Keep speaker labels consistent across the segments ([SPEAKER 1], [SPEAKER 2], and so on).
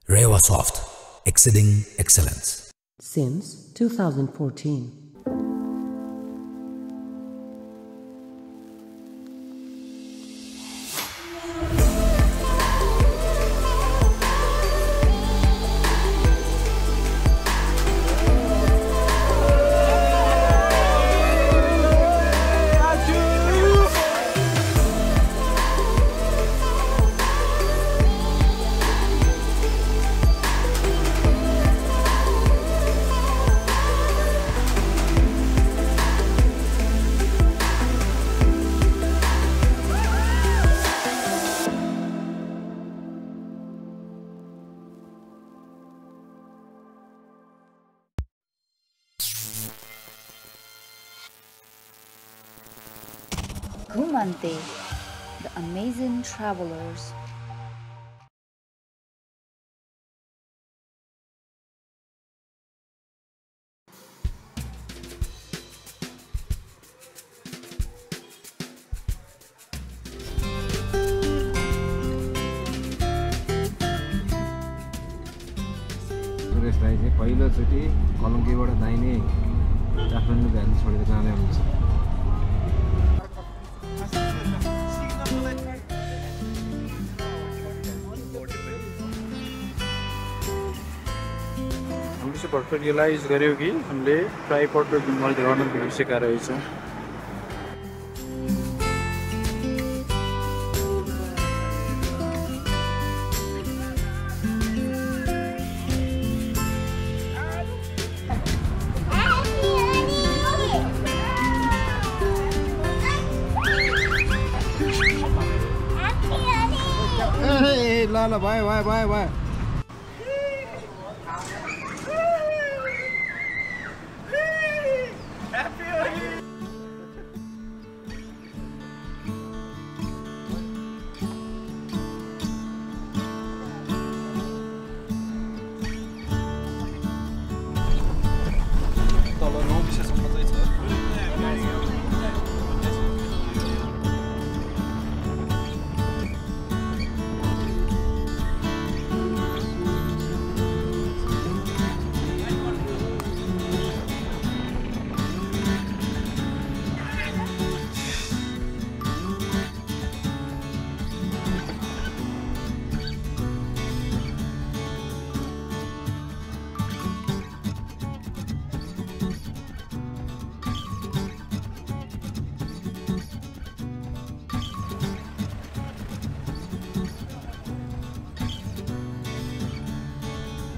[SPEAKER 1] Rewa Soft, exceeding excellence.
[SPEAKER 2] Since 2014.
[SPEAKER 3] Ghumante, the amazing travelers.
[SPEAKER 4] Suresh भाइ चाहिँ पहिलोचोटि कलङ्कीबाट दाहिने काठमाडौँ भ्याली छोडेर जाँदै हुनुहुन्छ।
[SPEAKER 5] हामीले चाहिँ भर्खर रियलाइज गर्यौँ कि हामीले ट्राइपड र गिम्बल गर्न बिर्सेका रहेछौँ।
[SPEAKER 4] ल भयो भयो भयो भयो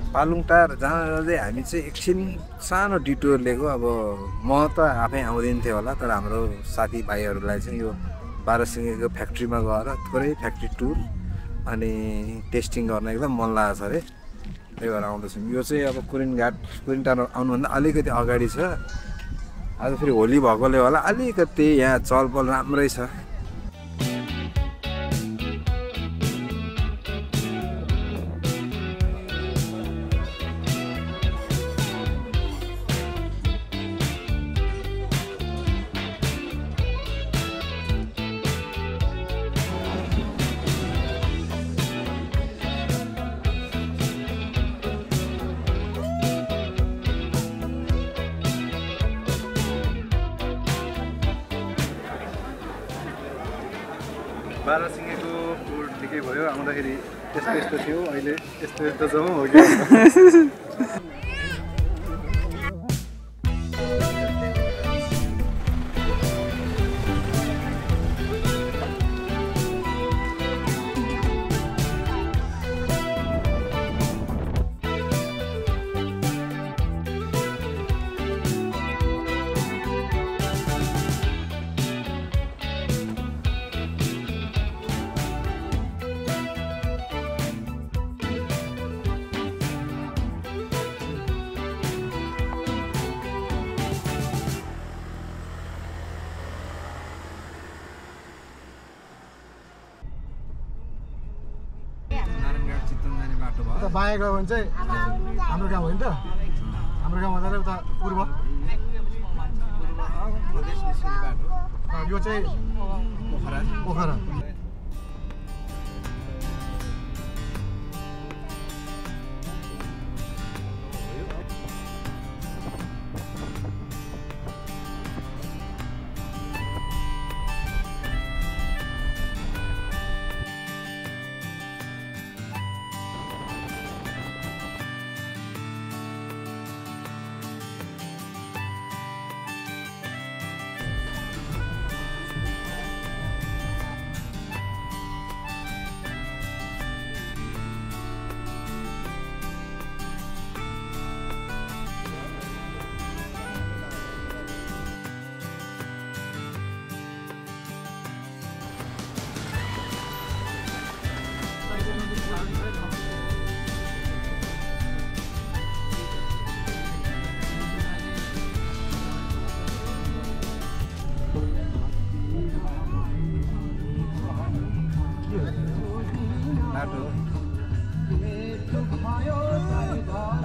[SPEAKER 4] पालुङटार जाँदै हामी चाहिँ एकछिन सानो डिटोर लिएको। अब म त आफै आउँदैन थिएँ होला, तर हाम्रो साथीभाइहरूलाई चाहिँ यो बाह्रसिङेको फ्याक्ट्रीमा गएर थोरै फ्याक्ट्री टुर अनि टेस्टिङ गर्न एकदम मन लागेको छ अरे, त्यही भएर आउँदैछौँ। यो चाहिँ अब कुरिनटार आउनुभन्दा अलिकति अगाडि छ। आज फेरि होली भएकोले होला अलिकति यहाँ चलपल राम्रै छ। बाह्रसिङेको टुर ठिकै भयो, आउँदाखेरि यस्तो यस्तो थियो, अहिले यस्तो यस्तो जाउँ हो कि।
[SPEAKER 6] बायाँ गयो भने चाहिँ हाम्रो गाउँ हो नि त, हाम्रो गाउँ भन्दा उता पूर्व यो चाहिँ पोखरा।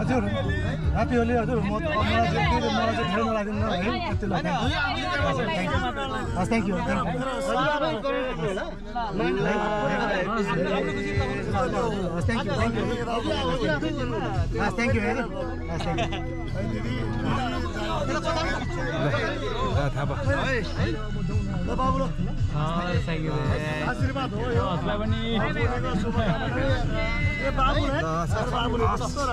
[SPEAKER 6] हजुर ह्यापी होली हजुर मलाई चाहिँ धेरै नलागिदिनु है यति ल थ्याङ्क यू आशीर्वाद हो यो पनि ए बाबु है बाबुले कस्तो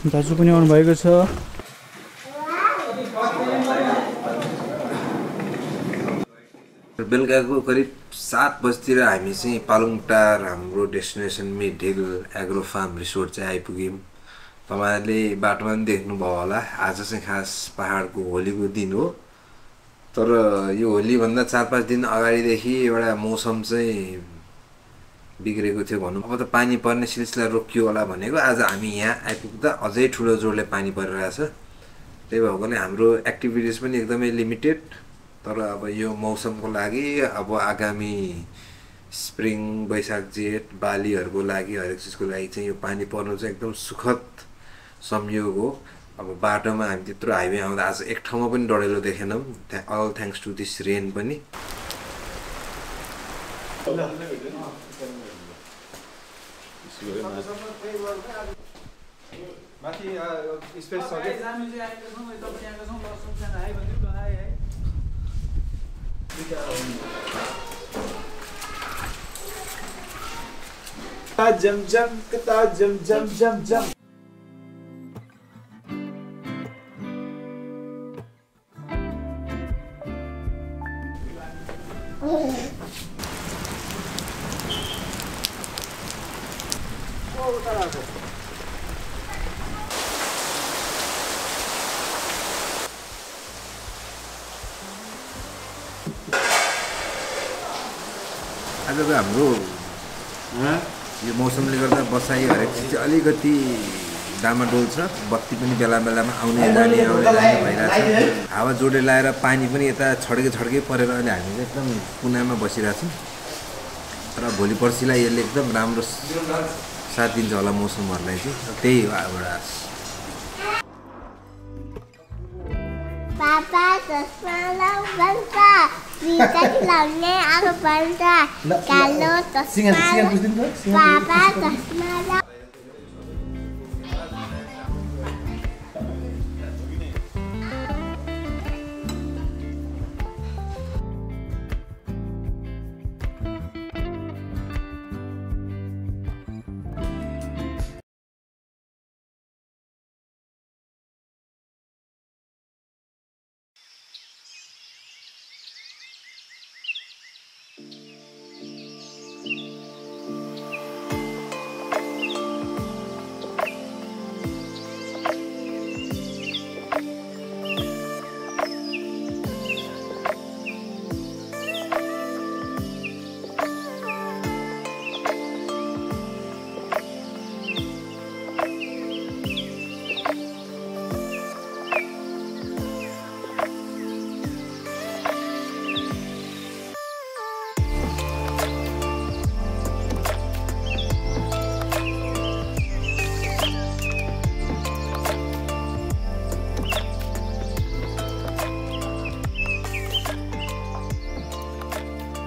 [SPEAKER 5] दाजु पनि आउनु भएको छ
[SPEAKER 4] बेलुकाको करिब 7 बजीतिर हामी चाहिँ पालुङटार हाम्रो destination mid hill agro farm resort चाहिँ आइपुग्यौँ तपाईहरुले बाटोमा पनि देख्नुभयो होला आज चाहिँ खास पहाडको होलीको दिन हो तर यो होली भन्दा 4-5 दिन अगाडिदेखि एउटा मौसम चाहिँ बिग्रेको थियो भनौं अब त पानी पर्ने सिलसिला रोकियो होला भनेको आज हामी यहाँ आइपुग्दा अझै ठुलो जोडले पानी परिरहेछ त्यही भएकोले हाम्रो एक्टिभिटिज पनि एकदमै लिमिटेड तर अब यो मौसमको लागि अब आगामी स्प्रिङ वैशाख जेठ बालीहरुको लागि हरेक चीजको लागि चाहिँ यो पानी पर्नु चाहिँ एकदम सुखद संयोग हो अब बाटोमा हामी त्यत्रो हाइवे आउँदा आज एक ठाउँमा पनि डढेलो देखेनौं all thanks to this rain पनि माथि स्पेस छ के हामी चाहिँ आएको छौं तपाईं यहाँको छौं लसन खाना आइ भन्दै त आए है
[SPEAKER 5] जम जम कता जम जम जम जम
[SPEAKER 4] आजको हाम्रो यो मौसमले गर्दा बसाई हरेक चीज अलिकति डामाडोल छ बत्ती पनि बेला बेलामा आउने जाने भइरहेछ हावा जोडले लाएर पानी पनि यता छड्के परेर अहिले हामी चाहिँ एकदम कुनामा बसिरहेछौँ तर भोलि पर्सिलाई यसले एकदम राम्रो साथ दिन्छ होला मौसमहरुलाई चाहिँ त्यही हो एउटा
[SPEAKER 7] पापा चस्मा लाउ भन्छ बिटा लाउने आगो भन्छ कालो चस्मा पापा चस्मा लाउ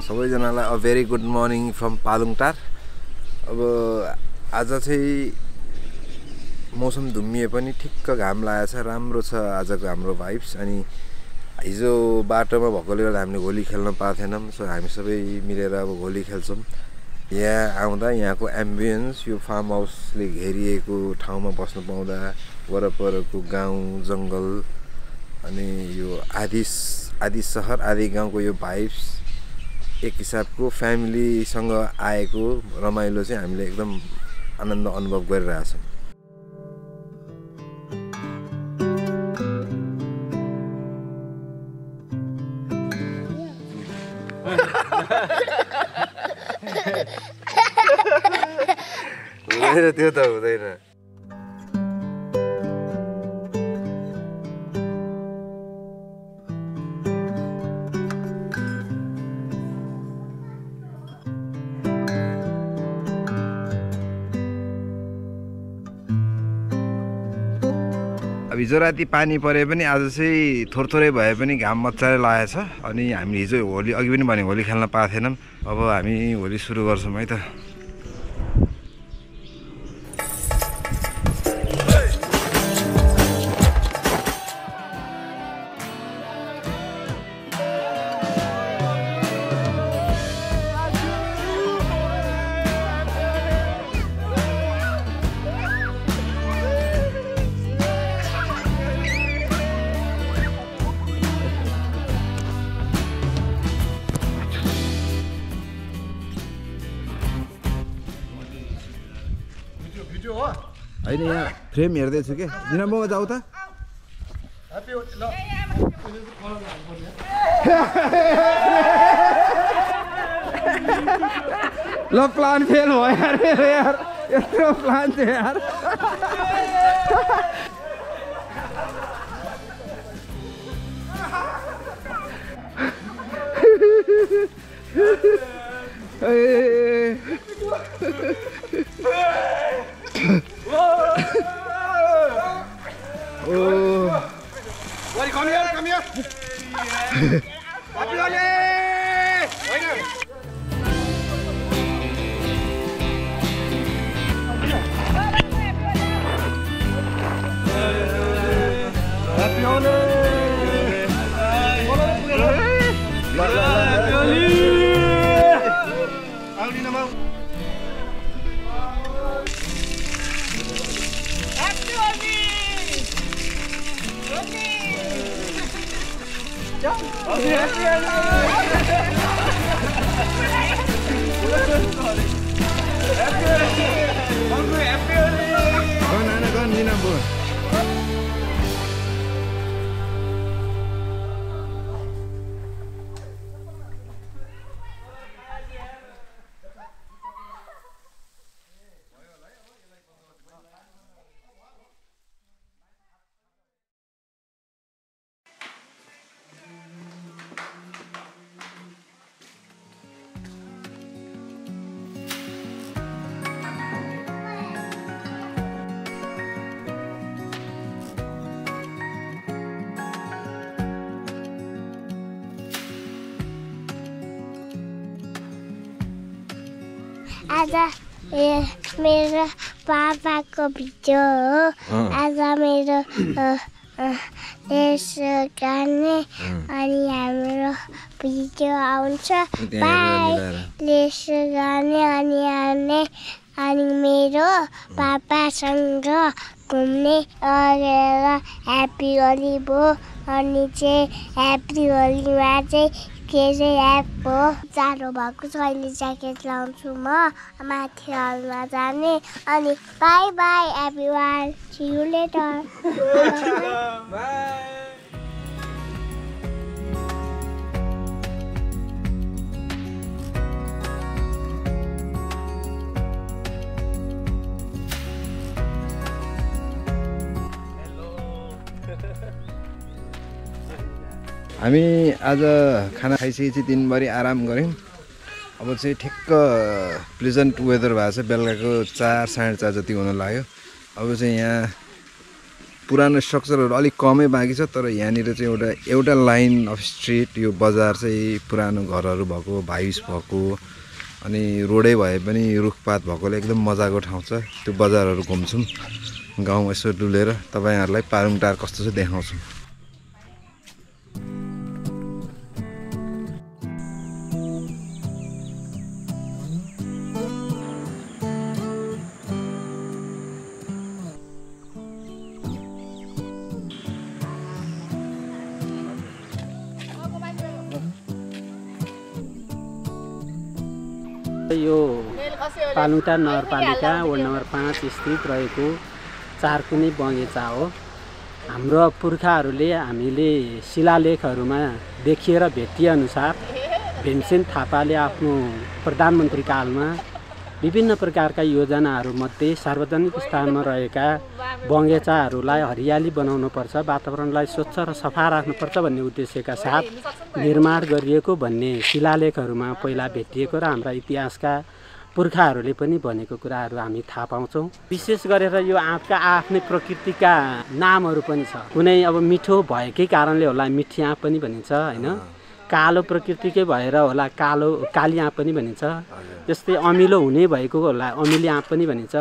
[SPEAKER 4] सबैजनालाई a very good morning from Palungtar अब आज चाहिँ मौसम धुम्मिए पनि ठिक्क घाम लागेछ राम्रो छ आजको हाम्रो भाइब्स अनि हिजो बाटोमा भएकोले गर्दा हामीले होली खेल्न पाएनौं सो हामी सबै मिलेर अब होली खेल्छौं यहाँ आउँदा यहाँको एम्बियन्स यो फार्म हाउसले घेरिएको ठाउँमा बस्न पाउँदा वरपरको गाउँ जंगल अनि यो आदि शहर आदि गाउँको यो भाइब्स एक हिसाबको फ्यामिलीसँग आएको रमाइलो चाहिँ हामीले एकदम आनन्द अनुभव गरिरहेछौं हुँदैन त्यो त हुँदैन हिजो राति पानी परे पनि आज चाहिँ थोरै भए पनि घाम मजाले लागेछ अनि हामी हिजो होली अघि पनि भने होली खेल्न पाएको थिएनौँ अब हामी होली सुरु गर्छौँ है त होइन यहाँ फ्रेम हेर्दैछु के दिनम्बरमा जाऊ त ल प्लान फेल भयो यार यत्रो प्लान थियो यार
[SPEAKER 6] Buddy, come here, come here. Happy Holi! Happy Holi!
[SPEAKER 7] आज मेरो पापाको भिडियो हो आज मेरो देश गाने अनि हाम्रो भिडियो आउँछ बाई देश गाने अनि मेरो पापासँग घुम्ने गरेर ह्याप्पी होली भयो अनि चाहिँ ह्याप्पी होलीमा चाहिँ के चाहिँ एप हो जाडो भएको छ अहिले ज्याकेट लाउँछु म माथि हलमा जाने अनि bye bye everyone see you later bye
[SPEAKER 4] हामी आज खाना खाइसकेपछि दिनभरि आराम गऱ्यौँ अब चाहिँ ठिक्क प्लेजेन्ट वेदर भएको छ बेलुकाको 4 साढे 4 जति हुन लाग्यो अब चाहिँ यहाँ पुरानो स्ट्रक्चरहरू अलिक कमै बाँकी छ तर यहाँनिर चाहिँ एउटा लाइन अफ स्ट्रिट यो बजार चाहिँ पुरानो घरहरू भएको भाइस भएको अनि रोडै भए पनि रुखपात भएकोले एकदम मजाको ठाउँ छ त्यो बजारहरू घुम्छौँ गाउँ यसो डुलेर तपाईँहरूलाई पारुङटार कस्तो छ देखाउँछौँ
[SPEAKER 8] यो पालुङटार नगरपालिका वार्ड नम्बर 5 स्थित रहेको चारकुने बगैँचा हो हाम्रो पुर्खाहरूले हामीले शिलालेखहरूमा देखिएर भेटिए अनुसार भीमसेन थापाले आफ्नो प्रधानमन्त्री कालमा विभिन्न प्रकारका योजनाहरूमध्ये सार्वजनिक स्थानमा रहेका बगैँचाहरूलाई हरियाली बनाउनुपर्छ, वातावरणलाई स्वच्छ र सफा राख्नुपर्छ भन्ने उद्देश्यका साथ निर्माण गरिएको भन्ने शिलालेखहरूमा पहिला भेटिएको र हाम्रा इतिहासका पुर्खाहरूले पनि भनेको कुराहरू हामी थाहा पाउँछौँ। विशेष गरेर यो आँपका आफ्नै प्रकृतिका नामहरू पनि छ। कुनै अब मिठो भएकै कारणले होला मिठी आँप पनि भनिन्छ होइन, कालो प्रकृतिकै भएर होला काली आँप पनि भनिन्छ, त्यस्तै अमिलो हुने भएको होला अमिली आँप पनि भनिन्छ,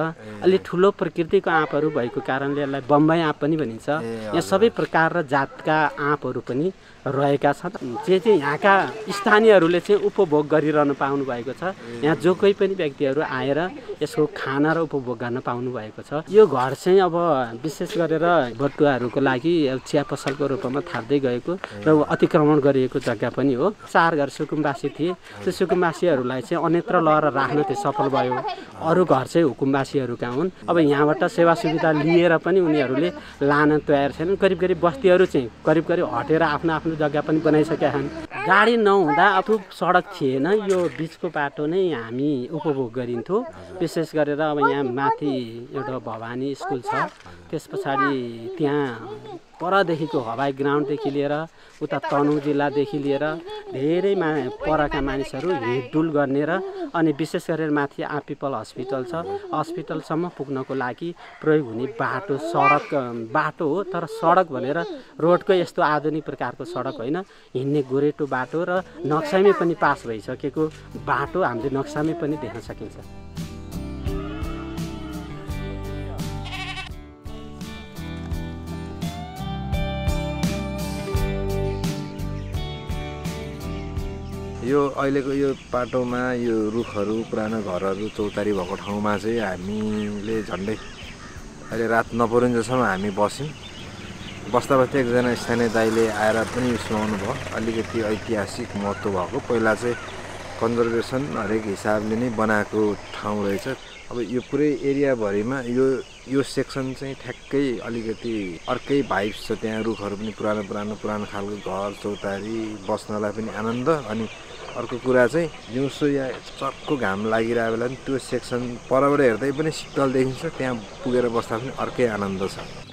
[SPEAKER 8] अलि ठुलो प्रकृतिको आँपहरू भएको कारणले यसलाई बम्बई आँप पनि भनिन्छ। यहाँ सबै प्रकार र जातका आँपहरू पनि रहेका छन्, चाहिँ यहाँका स्थानीयहरूले चाहिँ उपभोग गरिरहनु पाउनु भएको छ। यहाँ जो कोही पनि व्यक्तिहरू आएर यसको खाना र उपभोग गर्न पाउनु भएको छ। यो घर चाहिँ अब विशेष गरेर बटुवाहरूको लागि चिया पसलको रूपमा थाप्दै गएको र अतिक्रमण गरिएको जग्गा पनि हो। 4 घर सुकुम्बासी थिए, त्यो सुकुम्बासीहरूलाई चाहिँ अन्यत्र लगेर राख्न त्यो सफल भयो। अरू घर चाहिँ हुकुम्बासीहरूका हुन्। अब यहाँबाट सेवा सुविधा लिएर पनि उनीहरूले लान तयार छैनन्। करिब करिब बस्तीहरू चाहिँ करिब हटेर आफ्नो आफ्नो जग्गा पनि बनाइसकेका छन्। गाडी नहुँदा अथवा सडक थिएन, यो बिचको बाटो नै हामी उपभोग गरिन्थ्यौँ। विशेष गरेर अब यहाँ माथि एउटा भवानी स्कुल छ, त्यस पछाडि त्यहाँ परदेखिको हवाई ग्राउन्डदेखि लिएर उता तनहुँ जिल्लादेखि लिएर धेरै परका मानिसहरू हिँडडुल गर्ने र अनि विशेष गरेर माथि आँपिपल हस्पिटल छ, हस्पिटलसम्म पुग्नको लागि प्रयोग हुने बाटो हो। तर सडक भनेर रोडको यस्तो आधुनिक प्रकारको सडक होइन, हिँड्ने गोरेटो बाटो र नक्सामै पनि पास भइसकेको बाटो हामीले नक्सामै पनि देख्न सकिन्छ।
[SPEAKER 4] यो अहिलेको यो बाटोमा यो रुखहरू पुरानो घरहरू चौतारी भएको ठाउँमा चाहिँ हामीले झन्डै अहिले रात नपरुन्जेलसम्म हामी बस्यौँ। बस्दा एकजना स्थानीय दाइले आएर पनि सुनाउनु भयो अलिकति ऐतिहासिक महत्त्व भएको। पहिला चाहिँ कन्जर्भेसन हरेक हिसाबले नै बनाएको ठाउँ रहेछ। अब यो पुरै एरियाभरिमा यो सेक्सन चाहिँ ठ्याक्कै अलिकति अर्कै भाइब्स छ। त्यहाँ रुखहरू पनि पुरानो खालको घर चौतारी, बस्नलाई पनि आनन्द। अनि अर्को कुरा चाहिँ दिउँसो या चक्को घाम लागिरहेको बेला पनि त्यो सेक्सन परबाट हेर्दै पनि शीतल देखिन्छ, त्यहाँ पुगेर बस्दा पनि अर्कै आनन्द छ।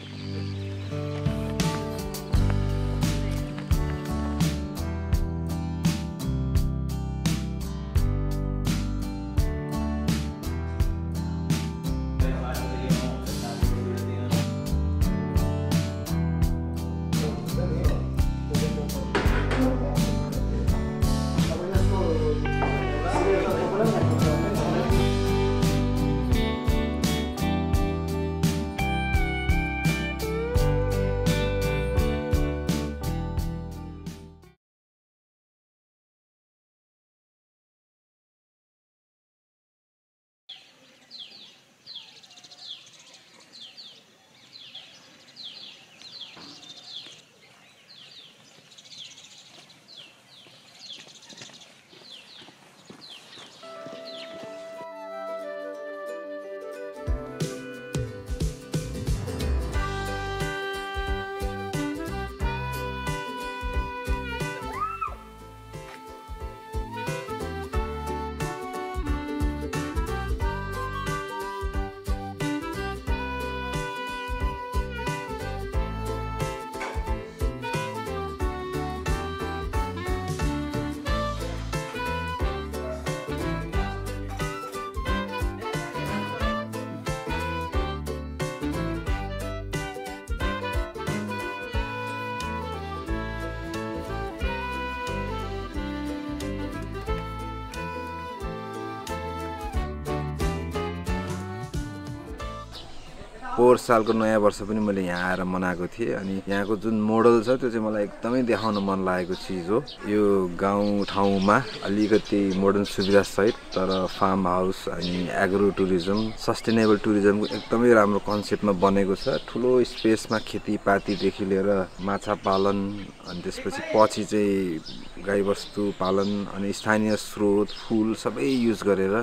[SPEAKER 4] पोहोर सालको नयाँ वर्ष पनि मैले यहाँ आएर मनाएको थिएँ। अनि यहाँको जुन मोडल छ त्यो चाहिँ मलाई एकदमै देखाउन मन लागेको चिज हो। यो गाउँ ठाउँमा अलिकति मोडर्न सुविधा सहित तर फार्म हाउस अनि एग्रो टुरिज्म, सस्टेनेबल टुरिज्मको एकदमै राम्रो कन्सेप्टमा बनेको छ। ठुलो स्पेसमा खेतीपातीदेखि लिएर माछा पालन अनि त्यसपछि चाहिँ गाईबस्तु पालन अनि स्थानीय स्रोत फुल सबै युज गरेर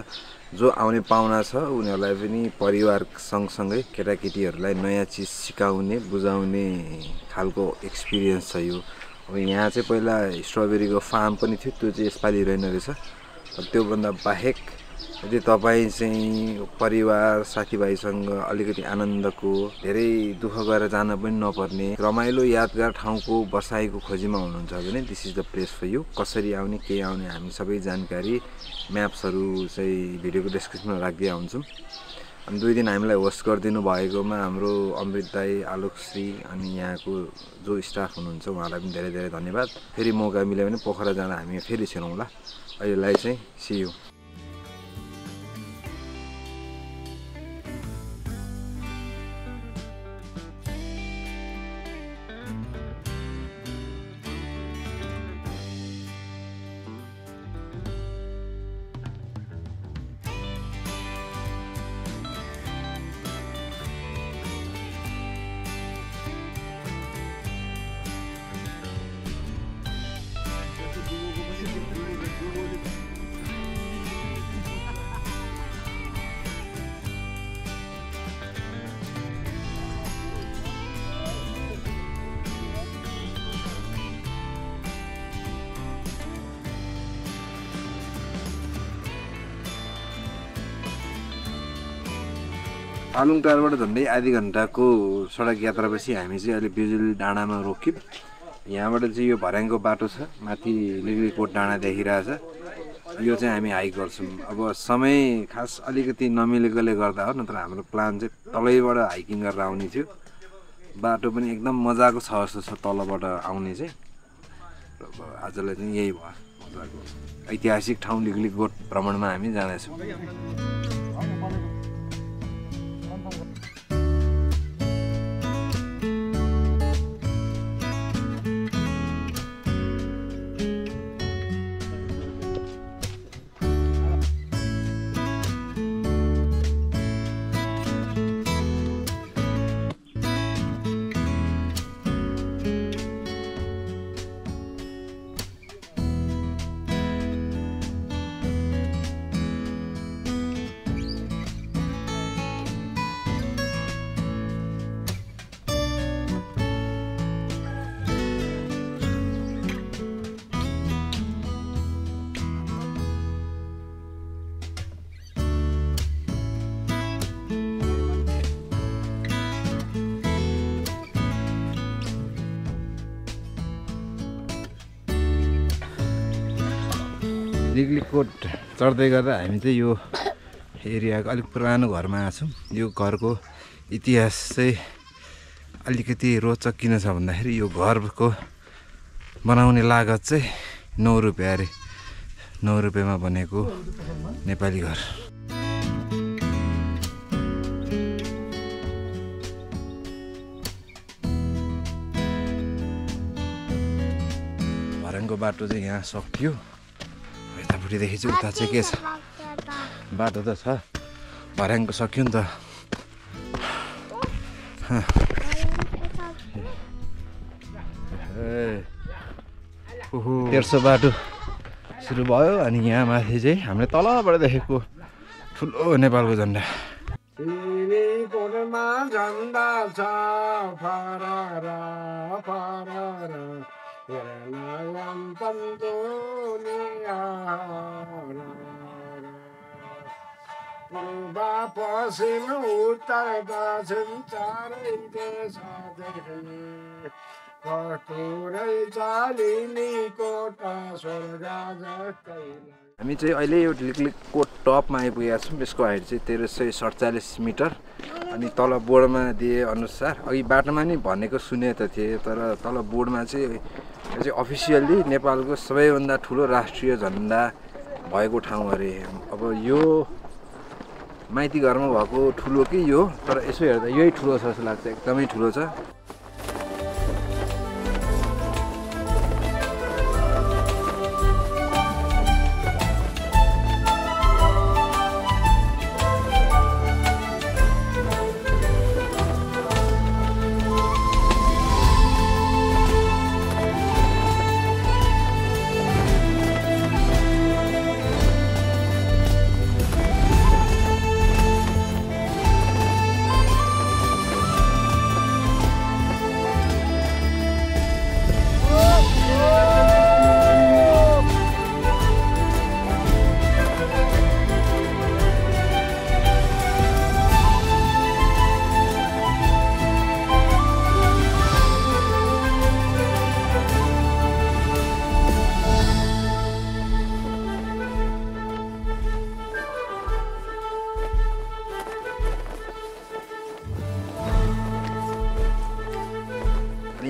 [SPEAKER 4] जो आउने पाहुना छ उनीहरूलाई पनि परिवार सँगसँगै केटाकेटीहरूलाई नयाँ चिज सिकाउने बुझाउने खालको एक्सपिरियन्स छ यो। अब यहाँ चाहिँ पहिला स्ट्रबेरीको फार्म पनि थियो, त्यो चाहिँ यसपालि रहेन रहेछ। त्योभन्दा बाहेक यदि तपाईँ चाहिँ परिवार साथीभाइसँग अलिकति आनन्दको, धेरै दुःख गरेर जान पनि नपर्ने रमाइलो यादगार ठाउँको बसाइको खोजीमा हुनुहुन्छ भने this is the place for you. कसरी आउने, के आउने, हामी सबै जानकारी म्याप्सहरू चाहिँ भिडियोको डिस्क्रिप्सनमा राखिदिए हुन्छौँ। अनि 2 दिन हामीलाई होस्ट गरिदिनु भएकोमा हाम्रो अमृत दाई, आलोकश्री अनि यहाँको जो स्टाफ हुनुहुन्छ उहाँलाई पनि धेरै धेरै धन्यवाद। फेरि मौका मिल्यो भने पोखरा जाँदा हामी फेरि छिरौँला। अहिलेलाई चाहिँ सी यू। आलुङटारबाट झन्डै आधी घन्टाको सडक यात्रापछि हामी चाहिँ अहिले बिजुली डाँडामा रोक्यौँ। यहाँबाट चाहिँ यो भर्याङको बाटो छ, माथि लिगलिकोट डाँडा देखिरहेछ। यो चाहिँ हामी हाइक गर्छौँ। अब समय खास अलिकति नमिलेकोले गर्दा हो, नत्र हाम्रो प्लान चाहिँ तलैबाट हाइकिङ गरेर आउने थियो। बाटो पनि एकदम मजाको छ जस्तो छ तलबाट आउने चाहिँ। आजलाई चाहिँ यही भयो, मजाको ऐतिहासिक ठाउँ लिगलिकोट भ्रमणमा हामी जाँदैछौँ। लिगलिकोट चढ्दै गर्दा हामी चाहिँ यो एरियाको अलिक पुरानो घरमा आछौँ। यो घरको इतिहास चाहिँ अलिकति रोचक किन छ भन्दाखेरि यो घरको बनाउने लागत चाहिँ 9 रुपियाँ अरे। 9 रुपियाँमा बनेको नेपाली घर। भर्याङको बाटो चाहिँ यहाँ सक्यो। यतापट्टिदेखि चाहिँ उता चाहिँ के छ, बाटो त छ, भर्याङको सक्यो नि त। तेर्सो बाटो सुरु भयो। अनि यहाँ माथि चाहिँ हामीले तलबाट देखेको ठुलो नेपालको झन्डा। पश्चिम उत्तर दक्षिण चारै हामी चाहिँ अहिले यो लिगलिकोट टपमा आइपुगेका छौँ। यसको हाइट चाहिँ 1347 मिटर। अनि तल बोर्डमा दिए अनुसार अघि बाटोमा नि भनेको सुने त थिएँ, तर तल बोर्डमा चाहिँ यो चाहिँ अफिसियल्ली नेपालको सबैभन्दा ठुलो राष्ट्रिय झन्डा भएको ठाउँ अरे। अब यो माइती घरमा भएको ठुलो कि यो, तर यसो हेर्दा यही ठुलो छ जस्तो लाग्छ, एकदमै ठुलो छ।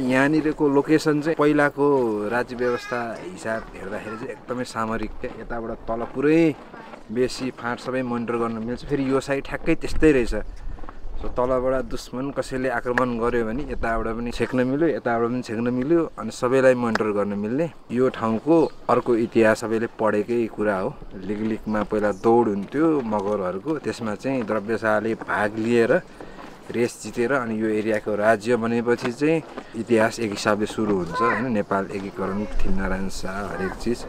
[SPEAKER 4] यहाँनिरको लोकेसन चाहिँ पहिलाको राज्य व्यवस्था हिसाब हेर्दाखेरि चाहिँ एकदमै सामरिक क्या यताबाट तल पुरै बेसी फाँट सबै मोनिटर गर्न मिल्छ फेरि यो साइड ठ्याक्कै त्यस्तै रहेछ सो तलबाट दुश्मन कसैले आक्रमण गर्यो भने यताबाट पनि छेक्न मिल्यो यताबाट पनि छेक्न मिल्यो अनि सबैलाई मोनिटर गर्न मिल्ने यो ठाउँको अर्को इतिहास सबैले पढेकै कुरा हो लिगलिगमा पहिला दौड हुन्थ्यो मगरहरूको त्यसमा चाहिँ द्रव्यशाहले भाग लिएर रेस जितेर अनि यो एरियाको राज्य बनेपछि चाहिँ इतिहास एक हिसाबले सुरु हुन्छ हैन नेपाल एकीकरण पृथ्वीनारायण शाह हरेक चिज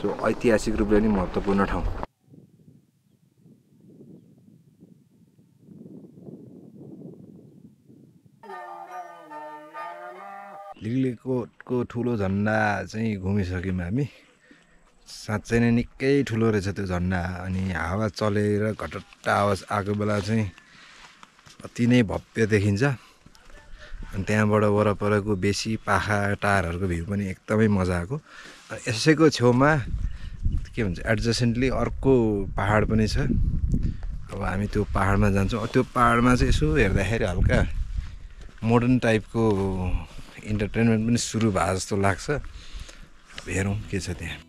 [SPEAKER 4] सो ऐतिहासिक रूपले पनि महत्त्वपूर्ण ठाउँ लिगलिगकोटको ठुलो झन्डा चाहिँ घुमिसक्यौँ हामी साँच्चै नै निकै ठुलो रहेछ त्यो झन्डा अनि हावा चलेर घटट्ट आवाज आएको बेला चाहिँ अति नै भव्य देखिन्छ अनि त्यहाँबाट वरपरको बेसी पाखा टारहरूको भ्यू पनि एकदमै मजाको यसैको छेउमा के भन्छ एडजसेन्टली अर्को पहाड पनि छ अब हामी त्यो पहाडमा जान्छौँ त्यो पहाडमा चाहिँ यसो हेर्दाखेरि हल्का मोडर्न टाइपको इन्टरटेनमेन्ट पनि सुरु भए जस्तो लाग्छ हेरौँ के छ त्यहाँ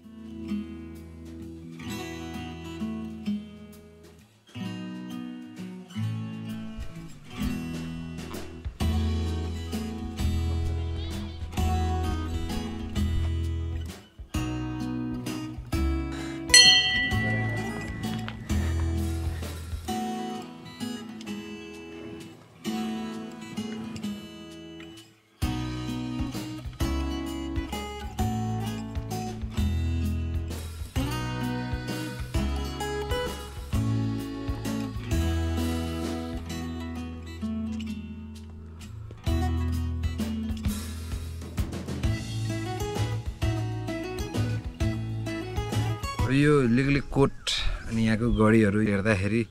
[SPEAKER 4] यो लिगलिगकोट अनि यहाँको गढीहरू हेर्दाखेरि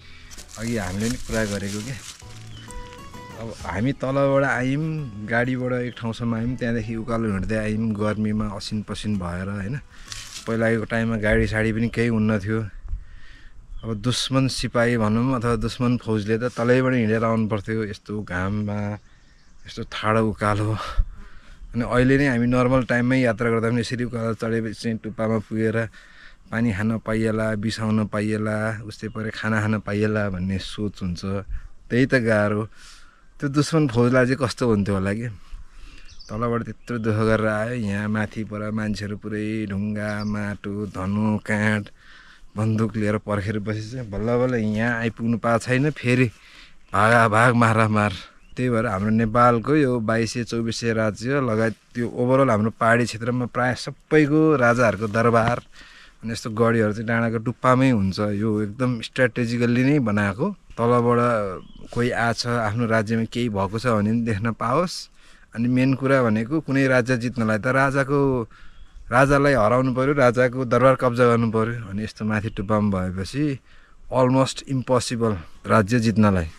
[SPEAKER 4] अघि हामीले नि कुरा गरेको के अब हामी तलबाट आयौँ गाडीबाट एक ठाउँसम्म आयौँ त्यहाँदेखि उकालो हिँड्दै आयौँ गर्मीमा असिन पसिन भएर होइन पहिलाको टाइममा गाडी साडी पनि केही हुन्न थियो अब दुश्मन सिपाही भनौँ अथवा दुश्मन फौजले त तलैबाट हिँडेर आउनु पर्थ्यो यस्तो घाममा यस्तो ठाडो उकालो अनि अहिले नै हामी नर्मल टाइममै यात्रा गर्दा पनि यसरी उकालो चढेपछि चाहिँ टुप्पामा पुगेर पानी खान पाइएला बिसाउन पाइएला उस्तै परे खाना खान पाइएला भन्ने सोच हुन्छ त्यही त गाह्रो त्यो दुश्मन फौजलाई चाहिँ कस्तो हुन्थ्यो होला कि तलबाट त्यत्रो दुःख गरेर आयो यहाँ माथि पर मान्छेहरू पुरै ढुङ्गा माटो धनु काँड बन्दुक लिएर पर्खेर बसेछ बल्ल बल्ल यहाँ आइपुग्नु पाएको छैन फेरि भाग मार त्यही भएर हाम्रो नेपालको यो 2200-2400 राज्य लगायत त्यो ओभरअल हाम्रो पहाडी क्षेत्रमा प्रायः सबैको राजाहरूको दरबार अनि यस्तो गढीहरू चाहिँ डाँडाको टुप्पामै हुन्छ यो एकदम स्ट्राटेजिकल्ली नै बनाएको तलबाट कोही आछ आफ्नो राज्यमा केही भएको छ भने पनि देख्न पाओस् अनि मेन कुरा भनेको कुनै राज्य जित्नलाई त राजालाई हराउनु पर्यो राजाको दरबार कब्जा गर्नु पर्यो अनि यस्तो माथि टुप्पामा भएपछि अलमोस्ट इम्पोसिबल राज्य जित्नलाई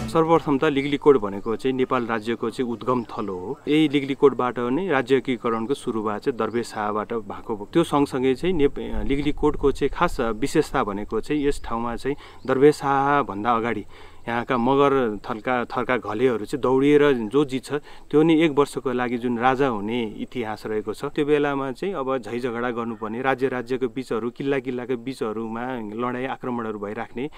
[SPEAKER 9] सर्वप्रथम त लिगलिगकोट भनेको चाहिँ नेपाल राज्यको चाहिँ उद्गम थलो हो यही लिगलिगकोटबाट नै राज्य एकीकरणको सुरुवात चाहिँ दरवेश शाहबाट भएको हो त्यो सँगसँगै चाहिँ लिगलिगकोटको चाहिँ खास विशेषता भनेको चाहिँ यस ठाउँमा चाहिँ दरवेश शाह भन्दा अगाडि यहाँका मगर थरका घलेहरू चाहिँ दौडिएर जो जित्छ त्यो नै एक वर्षको लागि जुन राजा हुने इतिहास रहेको छ त्यो बेलामा चाहिँ अब झै झगडा गर्नुपर्ने राज्यको बीचहरू किल्लाको बीचहरूमा लडाइँ आक्रमणहरू भइराख्ने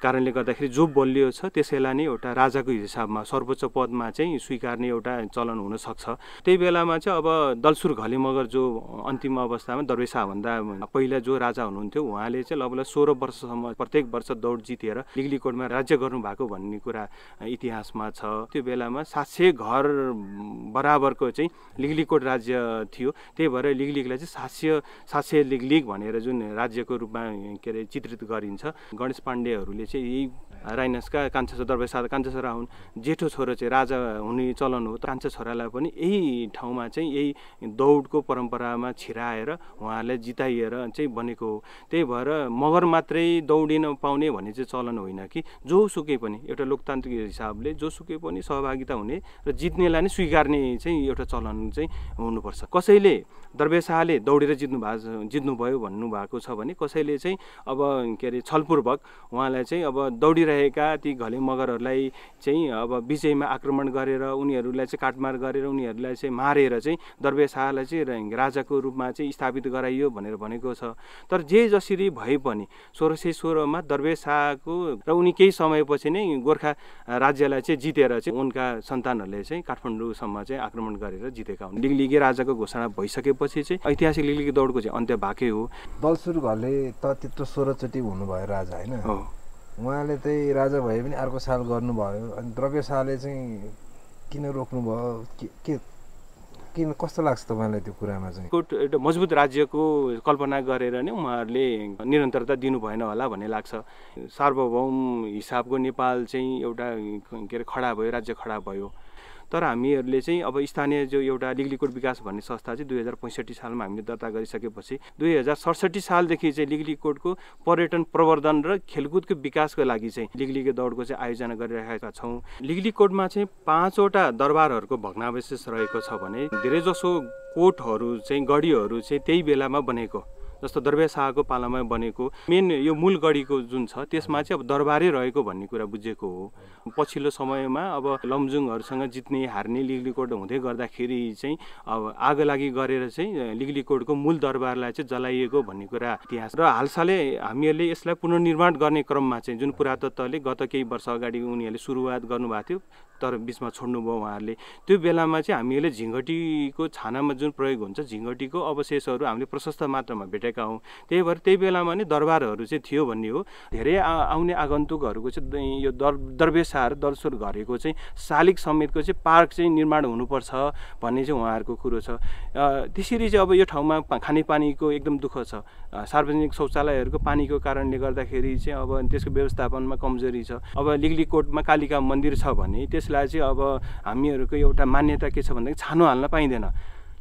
[SPEAKER 9] कारणले गर्दाखेरि जो बलियो छ त्यसैलाई नै एउटा राजाको हिसाबमा सर्वोच्च पदमा चाहिँ स्वीकार्ने एउटा चलन हुन सक्छ त्यही बेलामा चाहिँ अब दलसुर घले मगर जो अन्तिम अवस्थामा दरवेश शाहभन्दा पहिला जो राजा हुनुहुन्थ्यो उहाँले चाहिँ लगभग 16 वर्षसम्म प्रत्येक वर्ष दौड जितेर लिगलिगकोटमा राज्य गर्नु भएको भन्ने कुरा इतिहासमा छ त्यो बेलामा 700 घर बराबरको चाहिँ लिगलिगकोट राज्य थियो त्यही भएर लिगलिगलाई चाहिँ सास्य लिगलिग भनेर जुन राज्यको रूपमा के अरे चित्रित गरिन्छ गणेश पाण्डेहरूले चाहिँ यही राइनसका कान्छा छोरा दरबार शाह कान्छा छोरा हुन्, जेठो छोरो चाहिँ राजा हुने चलन हो। कान्छा छोरालाई पनि यही ठाउँमा चाहिँ यही दौडको परम्परामा छिराएर उहाँहरूलाई जिताइएर चाहिँ बनेको हो। त्यही भएर मगर मात्रै दौडिन पाउने भन्ने चाहिँ चलन होइन कि जोसुकै पनि एउटा लोकतान्त्रिक हिसाबले जोसुकै पनि सहभागिता हुने र जित्नेलाई नै स्वीकार्ने चाहिँ एउटा चलन चाहिँ हुनुपर्छ। कसैले दरबार शाहले दौडेर जित्नुभयो भन्नुभएको छ भने कसैले चाहिँ अब के अरे छलपूर्वक उहाँलाई चाहिँ अब दौडिरहेका ती घले मगरहरूलाई चाहिँ अब विजयमा आक्रमण गरेर उनीहरूलाई चाहिँ काटमार गरेर उनीहरूलाई चाहिँ मारेर चाहिँ दरबार शाहलाई चाहिँ राजाको रूपमा चाहिँ स्थापित गराइयो भनेर भनेको छ। तर जे जसरी भए पनि 1616 दरबार शाहको र उनी केही समयपछि नै गोर्खा राज्यलाई चाहिँ जितेर चाहिँ उनका सन्तानहरूले चाहिँ काठमाडौँसम्म चाहिँ आक्रमण गरेर जितेका हुन्। लिगलिगे राजाको घोषणा भइसकेपछि चाहिँ ऐतिहासिक लिगलिगे दौडको चाहिँ अन्त्य भएकै हो।
[SPEAKER 4] दलसुर घरले त त्यत्रो 16 चोटि हुनुभयो राजा होइन, उहाँले चाहिँ राजा भए पनि अर्को साल गर्नुभयो। अनि दरबार शाहले चाहिँ किन रोक्नुभयो, किन कस्तो लाग्छ तपाईँलाई त्यो कुरामा चाहिँ?
[SPEAKER 9] एउटा मजबुत राज्यको कल्पना गरेर नै उहाँहरूले निरन्तरता दिनु भएन होला भन्ने लाग्छ। सार्वभौम हिसाबको नेपाल चाहिँ एउटा के अरे खडा भयो, राज्य खडा भयो। तर हामीहरूले चाहिँ अब स्थानीय जो एउटा लिगलिकोट विकास भन्ने संस्था चाहिँ 2065 सालमा हामीले दर्ता गरिसकेपछि 2067 सालदेखि चाहिँ लिगलिकोटको पर्यटन प्रवर्धन र खेलकुदको विकासको लागि चाहिँ लिगलिगे दौडको चाहिँ आयोजना गरिरहेका छौँ। लिगलिकोटमा चाहिँ 5वटा दरबारहरूको भग्नावशेष रहेको छ भने धेरैजसो कोटहरू चाहिँ गढीहरू चाहिँ त्यही बेलामा बनेको, जस्तो दरबार शाहको पालामा बनेको मेन यो मूल गढीको जुन छ त्यसमा चाहिँ अब दरबारै रहेको भन्ने कुरा बुझेको हो। पछिल्लो समयमा अब लमजुङहरूसँग जित्ने हार्ने लिगलिकोट हुँदै गर्दाखेरि चाहिँ अब आगो लागि गरेर चाहिँ लिगलिकोटको मूल दरबारलाई चाहिँ जलाइएको भन्ने कुरा इतिहास। र हालसालै हामीहरूले यसलाई पुनर्निर्माण गर्ने क्रममा चाहिँ जुन पुरातत्वले गत केही वर्ष अगाडि उनीहरूले सुरुवात गर्नुभएको थियो तर बिचमा छोड्नुभयो उहाँहरूले, त्यो बेलामा चाहिँ हामीहरूले झिङ्गटीको छानामा जुन प्रयोग हुन्छ झिङ्गटीको अवशेषहरू हामीले प्रशस्त मात्रामा भेटेका हौँ। त्यही भएर त्यही बेलामा नै दरबारहरू चाहिँ थियो भन्ने हो। धेरै आउने आगन्तुकहरूको चाहिँ यो दरबार शाह र दलसुर घरको चाहिँ शालिग समेतको चाहिँ पार्क चाहिँ निर्माण हुनुपर्छ भन्ने चाहिँ उहाँहरूको कुरो छ। त्यसरी चाहिँ अब यो ठाउँमा खानेपानीको एकदम दुःख छ। सार्वजनिक शौचालयहरूको पानीको कारणले गर्दाखेरि चाहिँ अब त्यसको व्यवस्थापनमा कमजोरी छ। अब लिगलिकोटमा कालिका मन्दिर छ भने त्यसलाई चाहिँ अब हामीहरूको एउटा मान्यता के छ भन्दाखेरि छानो हाल्न पाइँदैन।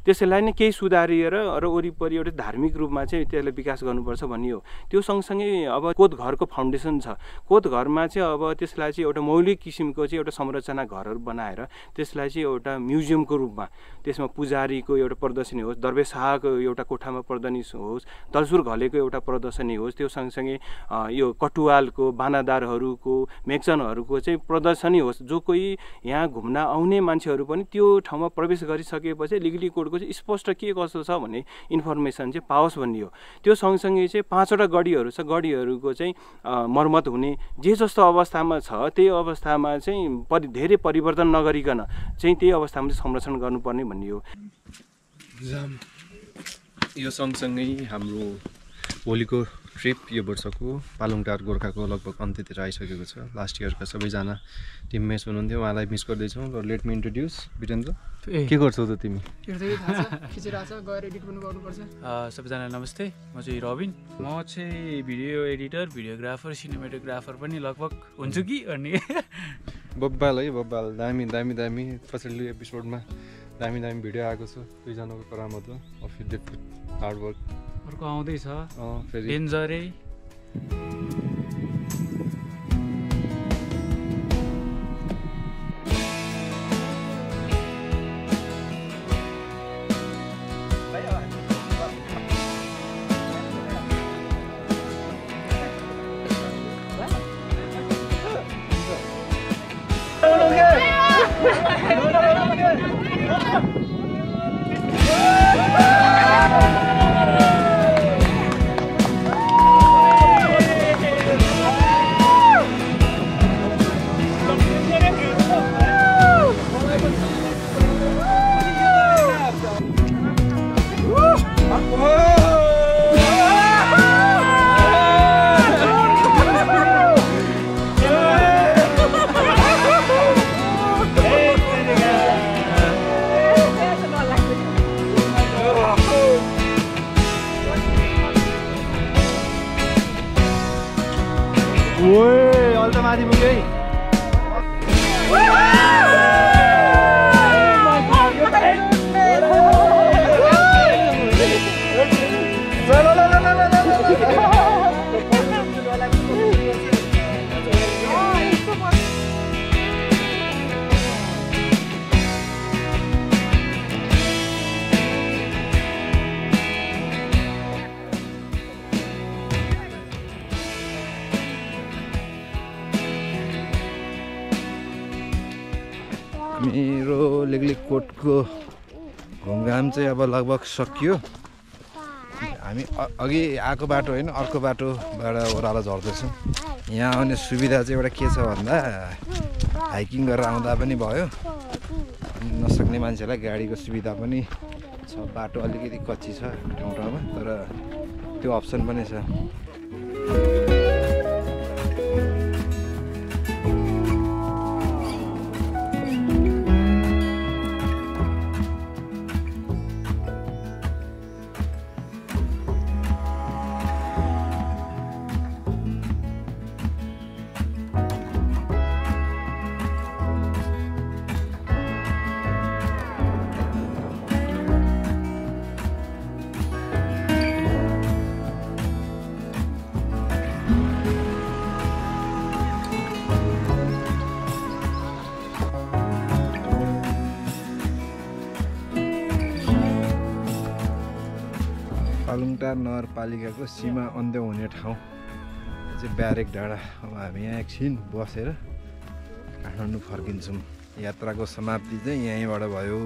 [SPEAKER 9] त्यसैलाई नै केही सुधारिएर र वरिपरि एउटा धार्मिक रूपमा चाहिँ त्यसलाई विकास गर्नुपर्छ भन्ने हो। त्यो सँगसँगै अब कोत घरको फाउन्डेसन छ, कोत घरमा चाहिँ अब त्यसलाई चाहिँ एउटा मौलिक किसिमको चाहिँ एउटा संरचना घरहरू बनाएर त्यसलाई चाहिँ एउटा म्युजियमको रूपमा त्यसमा पुजारीको एउटा प्रदर्शनी होस्, दरबार शाहको एउटा कोठामा प्रदर्शनी होस्, दलसुर घलेको एउटा प्रदर्शनी होस्, त्यो सँगसँगै यो कटुवालको बानादारहरूको मेक्चनहरूको चाहिँ प्रदर्शनी होस्। जो कोही यहाँ घुम्न आउने मान्छेहरू पनि त्यो ठाउँमा प्रवेश गरिसकेपछि लिगलिकोटको स्पष्ट के कसो छ भन्ने इन्फर्मेसन चाहिँ पाओस् भन्ने हो। त्यो सँगसँगै चाहिँ 5वटा गढीहरू छ, गढीहरूको चाहिँ मर्मत हुने, जे जस्तो अवस्थामा छ त्यही अवस्थामा चाहिँ धेरै परिवर्तन नगरिकन चाहिँ त्यही अवस्थामा चाहिँ संरक्षण गर्नुपर्ने भन्ने हो।
[SPEAKER 10] यो सँगसँगै हाम्रो भोलिको ट्रिप यो वर्षको पालुङटार गोर्खाको लगभग अन्त्यतिर आइसकेको छ। लास्ट इयरका सबैजना टिममेट्स हुनुहुन्थ्यो, उहाँलाई मिस गर्दैछौँ। र लेट मी इन्ट्रोड्युस वीरेन्द्र, के गर्छौ त तिमी?
[SPEAKER 11] सबैजना नमस्ते, म चाहिँ रबिन। म चाहिँ भिडियो एडिटर, भिडियोग्राफर, सिनेमेटोग्राफर पनि लगभग हुन्छु कि भन्ने।
[SPEAKER 10] बब्बाल है, बब्बाल। दामी दामी दामी पछिल्लो एपिसोडमा दामी दामी भिडियो आएको छ दुईजनाको करामत हो। Of you did hard work.
[SPEAKER 11] अर्को आउँदैछ
[SPEAKER 10] फेरि
[SPEAKER 11] डेन्जरै।
[SPEAKER 4] मेरो लिग्लिकोटको घुमघाम चाहिँ अब लगभग सकियो। हामी अघि आएको बाटो होइन अर्को बाटोबाट ओह्रालो झर्दैछौँ। यहाँ आउने सुविधा चाहिँ एउटा के छ भन्दा हाइकिङ गरेर आउँदा पनि भयो, नसक्ने मान्छेलाई गाडीको सुविधा पनि छ। बाटो अलिकति कच्ची छ ठाउँ ठाउँमा, तर त्यो अप्सन पनि छ। पालुङटार नगरपालिकाको सीमा अन्त्य हुने ठाउँ चाहिँ ब्यारेक डाँडा। अब हामी यहाँ एकछिन बसेर काठमाडौँ फर्किन्छौँ। यात्राको समाप्ति चाहिँ यहीँबाट भयो।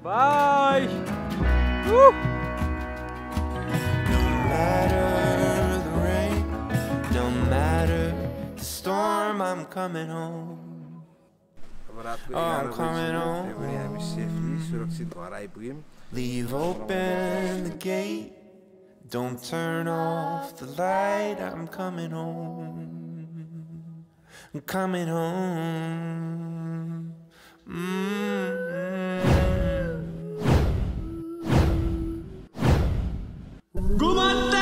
[SPEAKER 9] बाई।
[SPEAKER 4] अब रातको 11 बजी हामी सेफली सुरक्षित घर आइपुग्यौँ।
[SPEAKER 12] Leave open the gate, don't turn off the light. I'm coming home, I'm coming home. Gumante!